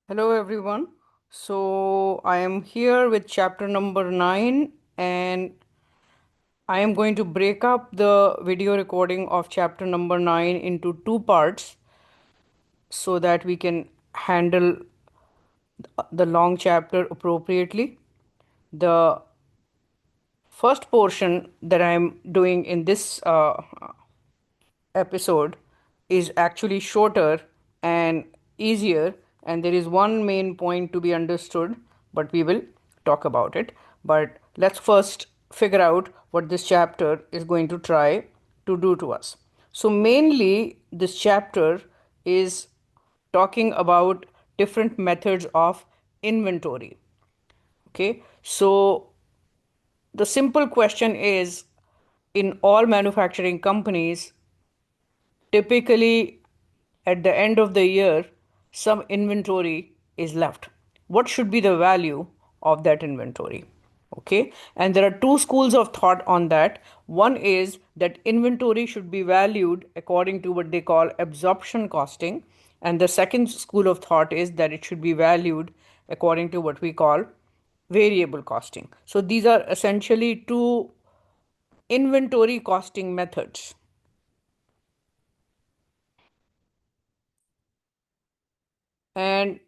Hello everyone. So I am here with chapter number 9 and I am going to break up the video recording of chapter number 9 into two parts so that we can handle the long chapter appropriately. The first portion that I am doing in this episode is actually shorter and easier, and there is one main point to be understood, but we will talk about it. But let's first figure out what this chapter is going to try to do to us. So, mainly, this chapter is talking about different methods of inventory. Okay, so the simple question is, in all manufacturing companies, typically, at the end of the year, some inventory is left. What should be the value of that inventory? Okay, and there are two schools of thought on that. One is that inventory should be valued according to what they call absorption costing, and the second school of thought is that it should be valued according to what we call variable costing. So these are essentially two inventory costing methods. And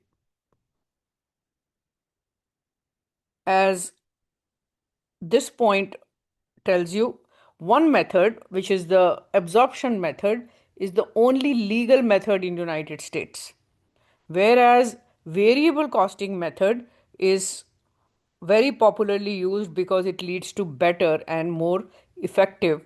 as this point tells you, one method, which is the absorption method, is the only legal method in the United States, whereas variable costing method is very popularly used because it leads to better and more effective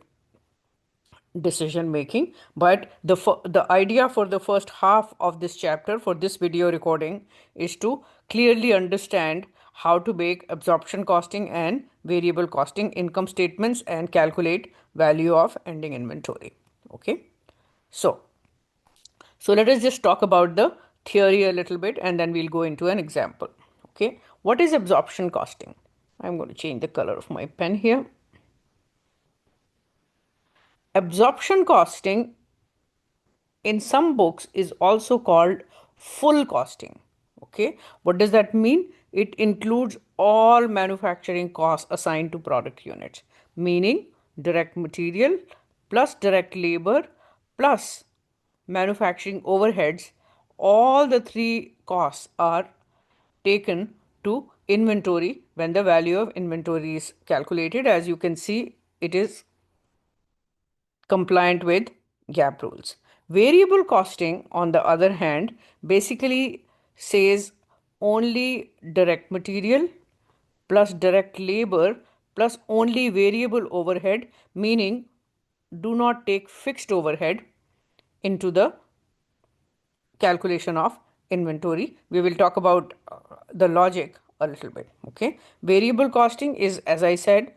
decision making. But the idea for the first half of this chapter, for this video recording, is to clearly understand how to make absorption costing and variable costing income statements and calculate value of ending inventory. Okay, so let us just talk about the theory a little bit and then we'll go into an example. Okay, what is absorption costing? I'm going to change the color of my pen here. Absorption costing in some books is also called full costing. Okay, what does that mean? It includes all manufacturing costs assigned to product units, meaning direct material plus direct labor plus manufacturing overheads. All the three costs are taken to inventory when the value of inventory is calculated. As you can see, it is compliant with GAAP rules. Variable costing, on the other hand, basically says only direct material plus direct labor plus only variable overhead, meaning do not take fixed overhead into the calculation of inventory. We will talk about the logic a little bit. Okay, variable costing is, as I said,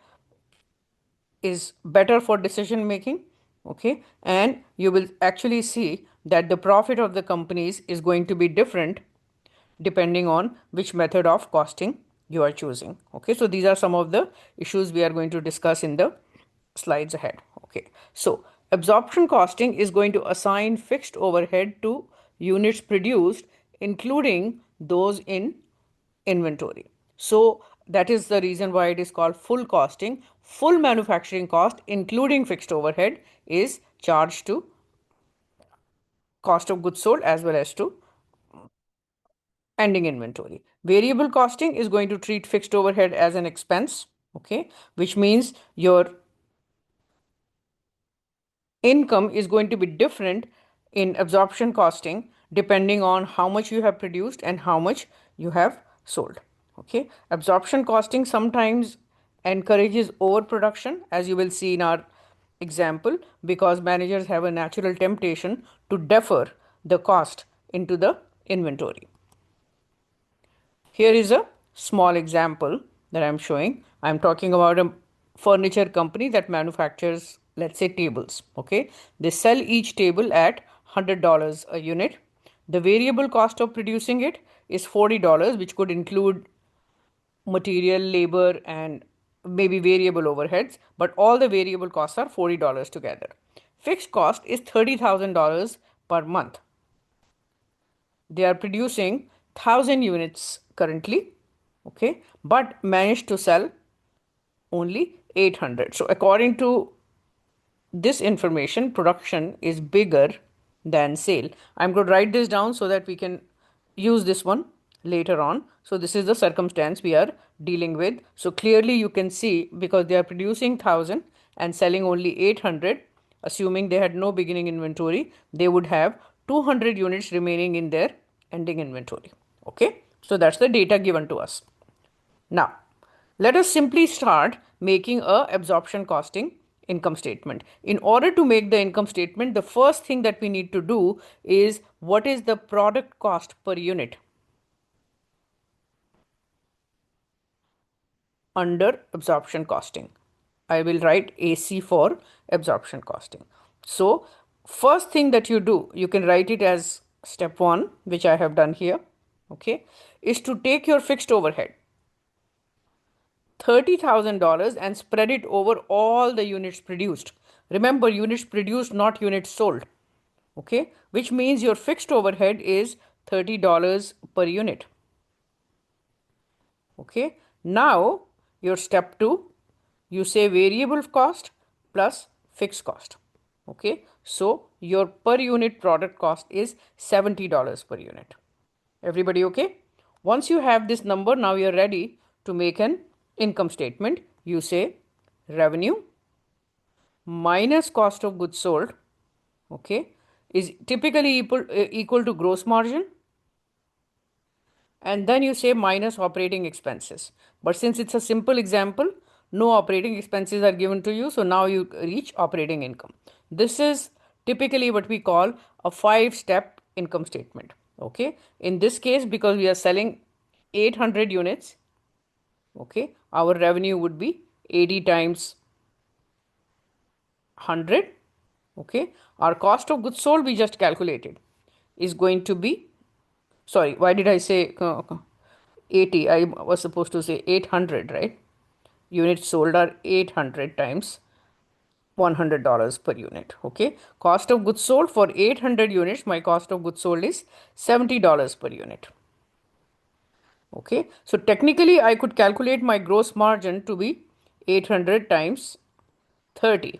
is better for decision making. Okay, and you will actually see that the profit of the companies is going to be different depending on which method of costing you are choosing. Okay, so these are some of the issues we are going to discuss in the slides ahead. Okay, so absorption costing is going to assign fixed overhead to units produced, including those in inventory. So that is the reason why it is called full costing. Full manufacturing cost, including fixed overhead, is charged to cost of goods sold as well as to ending inventory. Variable costing is going to treat fixed overhead as an expense, okay, which means your income is going to be different in absorption costing depending on how much you have produced and how much you have sold. Okay, absorption costing sometimes encourages overproduction, as you will see in our example, because managers have a natural temptation to defer the cost into the inventory. Here is a small example that I'm showing. I'm talking about a furniture company that manufactures, let's say, tables. Okay, they sell each table at $100 a unit. The variable cost of producing it is $40, which could include material, labor, and maybe variable overheads, but all the variable costs are $40 together. Fixed cost is $30,000 per month. They are producing 1,000 units currently, okay, but managed to sell only 800. So according to this information, production is bigger than sale. I'm going to write this down so that we can use this one later on. So this is the circumstance we are dealing with. So clearly you can see, because they are producing 1,000 and selling only 800, assuming they had no beginning inventory, they would have 200 units remaining in their ending inventory. Okay, so that's the data given to us. Now, let us simply start making a absorption costing income statement. In order to make the income statement, the first thing that we need to do is, what is the product cost per unit under absorption costing? I will write AC for absorption costing. So, first thing that you do, you can write it as step 1, which I have done here, okay, is to take your fixed overhead, $30,000, and spread it over all the units produced. Remember, units produced, not units sold. Okay, which means your fixed overhead is $30 per unit. Okay, now your step 2, you say variable cost plus fixed cost. Okay, so your per unit product cost is $70 per unit. Everybody okay? Once you have this number, now you're ready to make an income statement. You say revenue minus cost of goods sold, okay, is typically equal to gross margin, and then you say minus operating expenses. But since it's a simple example, no operating expenses are given to you, so now you reach operating income. This is typically what we call a 5-step income statement. Okay, in this case, because we are selling 800 units, okay, our revenue would be 80 times 100. Okay, our cost of goods sold we just calculated is going to be, sorry, why did I say 80? I was supposed to say 800, right? Units sold are 800 times $100 per unit. Okay, cost of goods sold for 800 units, my cost of goods sold is $70 per unit. Okay, so technically I could calculate my gross margin to be 800 times 30,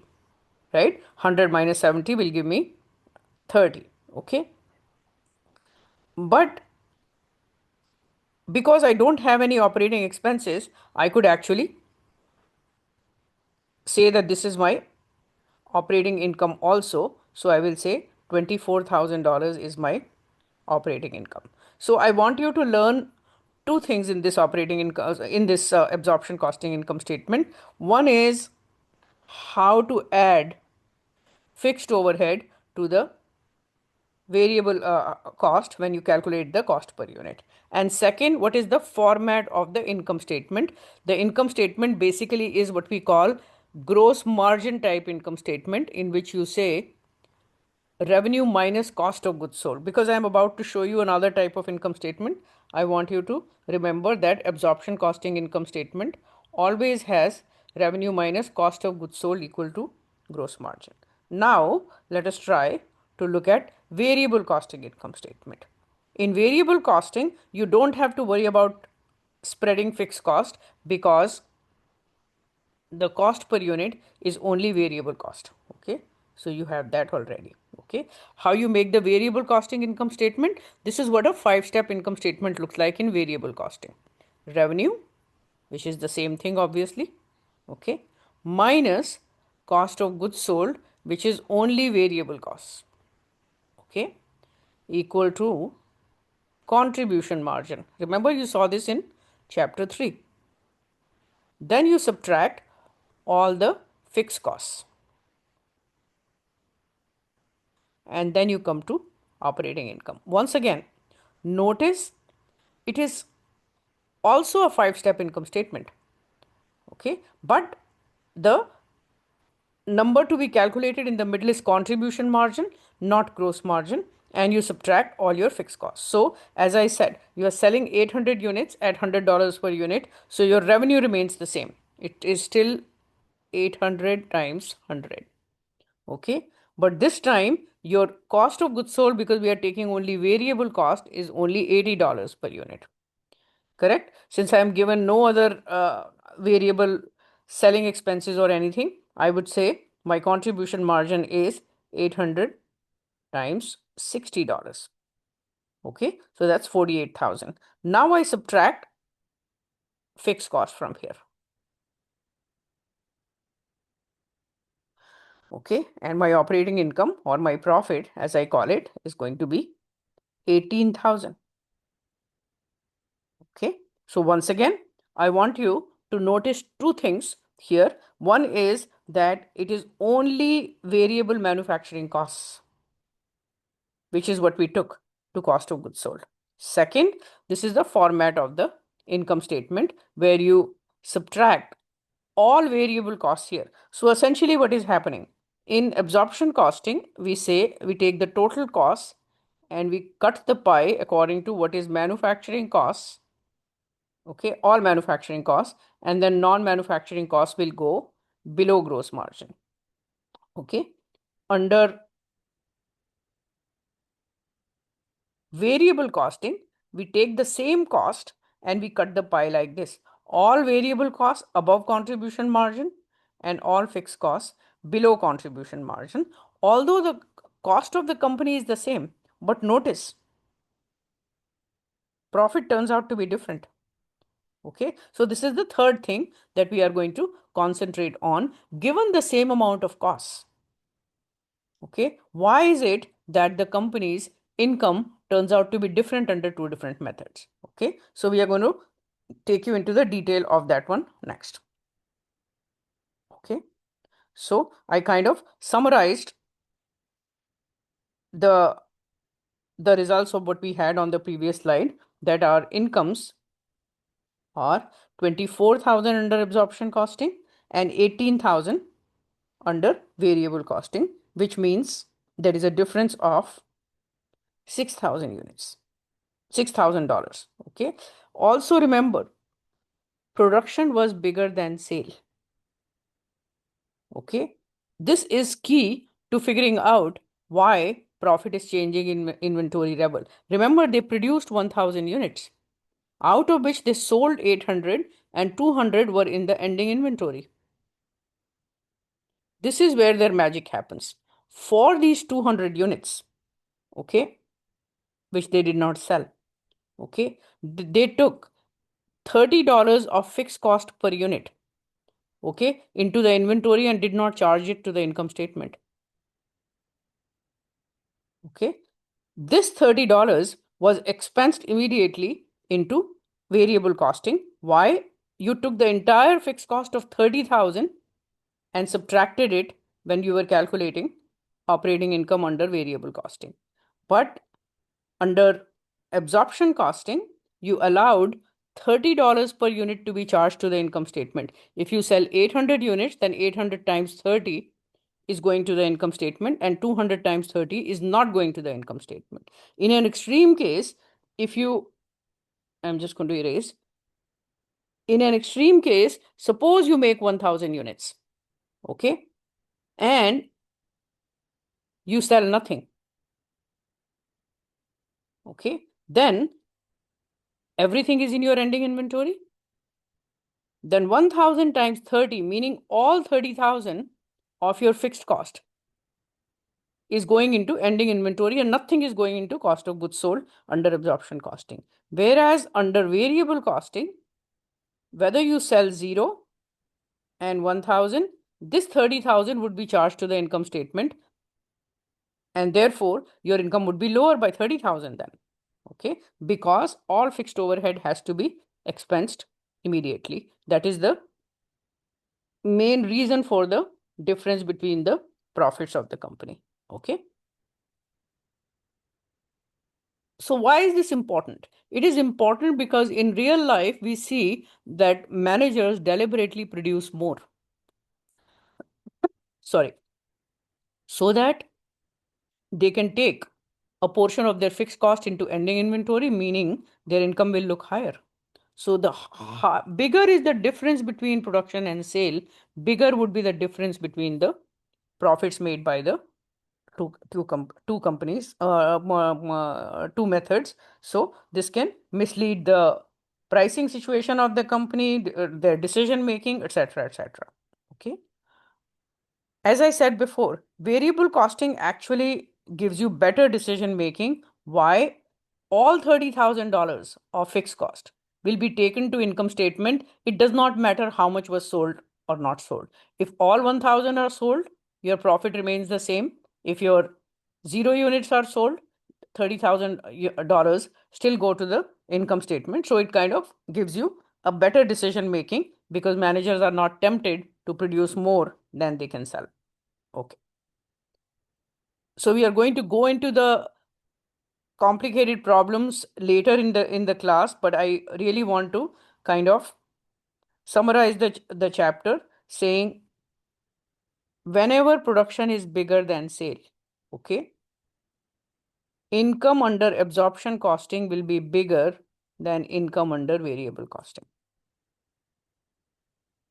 right? 100 minus 70 will give me 30. Okay, but because I don't have any operating expenses, I could actually say that this is my operating income also. So I will say $24,000 is my operating income. So I want you to learn two things in this operating income, in this absorption costing income statement. One is how to add fixed overhead to the variable cost when you calculate the cost per unit. And second, what is the format of the income statement? The income statement basically is what we call gross margin type income statement, in which you say revenue minus cost of goods sold. Because I am about to show you another type of income statement, I want you to remember that absorption costing income statement always has revenue minus cost of goods sold equal to gross margin. Now let us try to look at variable costing income statement. In variable costing, you don't have to worry about spreading fixed cost, because the cost per unit is only variable cost. Okay, so you have that already. Okay, how you make the variable costing income statement? This is what a 5-step income statement looks like in variable costing. Revenue, which is the same thing obviously, okay, minus cost of goods sold, which is only variable costs, okay, equal to contribution margin. Remember, you saw this in chapter 3. Then you subtract all the fixed costs, and then you come to operating income. Once again, notice it is also a 5-step income statement. Okay, but the number to be calculated in the middle is contribution margin, not gross margin, and you subtract all your fixed costs. So as I said, you are selling 800 units at $100 per unit, so your revenue remains the same. It is still 800 times 100. Okay, But this time, your cost of goods sold, because we are taking only variable cost, is only $80 per unit. Correct? Since I am given no other variable selling expenses or anything, I would say my contribution margin is 800 times $60. Okay, so that's 48,000. Now I subtract fixed cost from here. Okay, and my operating income, or my profit as I call it, is going to be 18,000. Okay, so once again, I want you to notice two things here. One is that it is only variable manufacturing costs, which is what we took to cost of goods sold. Second, this is the format of the income statement where you subtract all variable costs here. So essentially what is happening in absorption costing, we say we take the total costs and we cut the pie according to what is manufacturing costs. Okay, all manufacturing costs, and then non-manufacturing costs will go below gross margin. Okay, under variable costing, we take the same cost and we cut the pie like this. All variable costs above contribution margin and all fixed costs below contribution margin. Although the cost of the company is the same, but notice profit turns out to be different. Okay, so this is the third thing that we are going to concentrate on given the same amount of costs. Okay, why is it that the company's income turns out to be different under two different methods? Okay, so we are going to take you into the detail of that one next. Okay, so I kind of summarized the results of what we had on the previous slide, that our incomes are 24,000 under absorption costing and 18,000 under variable costing, which means there is a difference of 6,000 units, $6,000. Okay. Also remember, production was bigger than sale. Okay. This is key to figuring out why profit is changing in inventory level. Remember, they produced 1,000 units, out of which they sold 800 and 200 were in the ending inventory. This is where their magic happens. For these 200 units, okay, which they did not sell, okay, they took $30 of fixed cost per unit, okay, into the inventory and did not charge it to the income statement. Okay, this $30 was expensed immediately into variable costing. Why? You took the entire fixed cost of 30,000 and subtracted it when you were calculating operating income under variable costing. But under absorption costing, you allowed $30 per unit to be charged to the income statement. If you sell 800 units, then 800 times 30 is going to the income statement and 200 times 30 is not going to the income statement. In an extreme case, if you, I'm just going to erase. In an extreme case, suppose you make 1,000 units, okay, and you sell nothing, okay, then everything is in your ending inventory. Then 1,000 times 30, meaning all 30,000 of your fixed cost is going into ending inventory and nothing is going into cost of goods sold under absorption costing. Whereas under variable costing, whether you sell 0 and 1,000, this 30,000 would be charged to the income statement, and therefore your income would be lower by 30,000 then. Okay, because all fixed overhead has to be expensed immediately. That is the main reason for the difference between the profits of the company. Okay. So why is this important? It is important because in real life, we see that managers deliberately produce more. Sorry. So that they can take a portion of their fixed cost into ending inventory, meaning their income will look higher. So the bigger is the difference between production and sale, bigger would be the difference between the profits made by the two companies, two methods. So this can mislead the pricing situation of the company, their decision making, etc., etc. Okay. As I said before, variable costing actually gives you better decision making. Why? All $30,000 of fixed cost will be taken to income statement. It does not matter how much was sold or not sold. If all 1,000 are sold, your profit remains the same. If your 0 units are sold, $30,000 still go to the income statement. So it kind of gives you a better decision making because managers are not tempted to produce more than they can sell. Okay. So we are going to go into the complicated problems later in the class, but I really want to kind of summarize the chapter saying whenever production is bigger than sale, okay, income under absorption costing will be bigger than income under variable costing.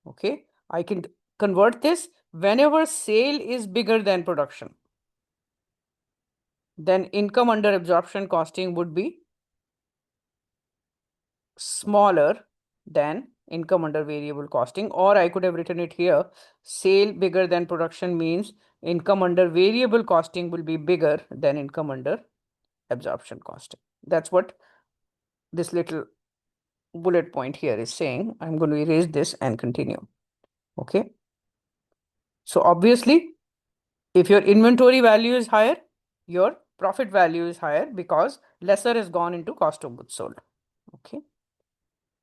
Okay, I can convert this. Whenever sale is bigger than production, then income under absorption costing would be smaller than income under variable costing, or I could have written it here. Sale bigger than production means income under variable costing will be bigger than income under absorption costing. That's what this little bullet point here is saying. I'm going to erase this and continue. Okay. So obviously, if your inventory value is higher, your profit value is higher because lesser has gone into cost of goods sold. Okay.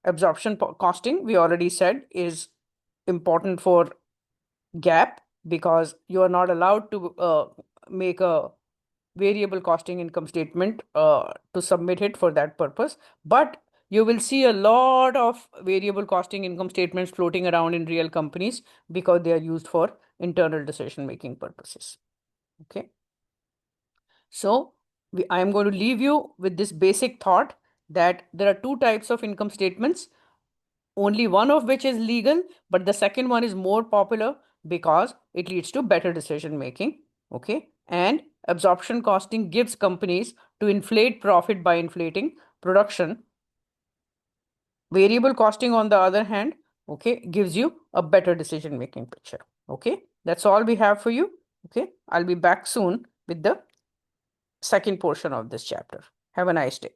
Absorption costing, we already said, is important for GAAP because you are not allowed to make a variable costing income statement to submit it for that purpose. But you will see a lot of variable costing income statements floating around in real companies because they are used for internal decision making purposes. Okay. So I am going to leave you with this basic thought that there are two types of income statements, only one of which is legal, but the second one is more popular because it leads to better decision making. Okay. And absorption costing gives companies to inflate profit by inflating production. Variable costing, on the other hand, okay, gives you a better decision making picture. Okay. That's all we have for you. Okay. I'll be back soon with the second portion of this chapter. Have a nice day.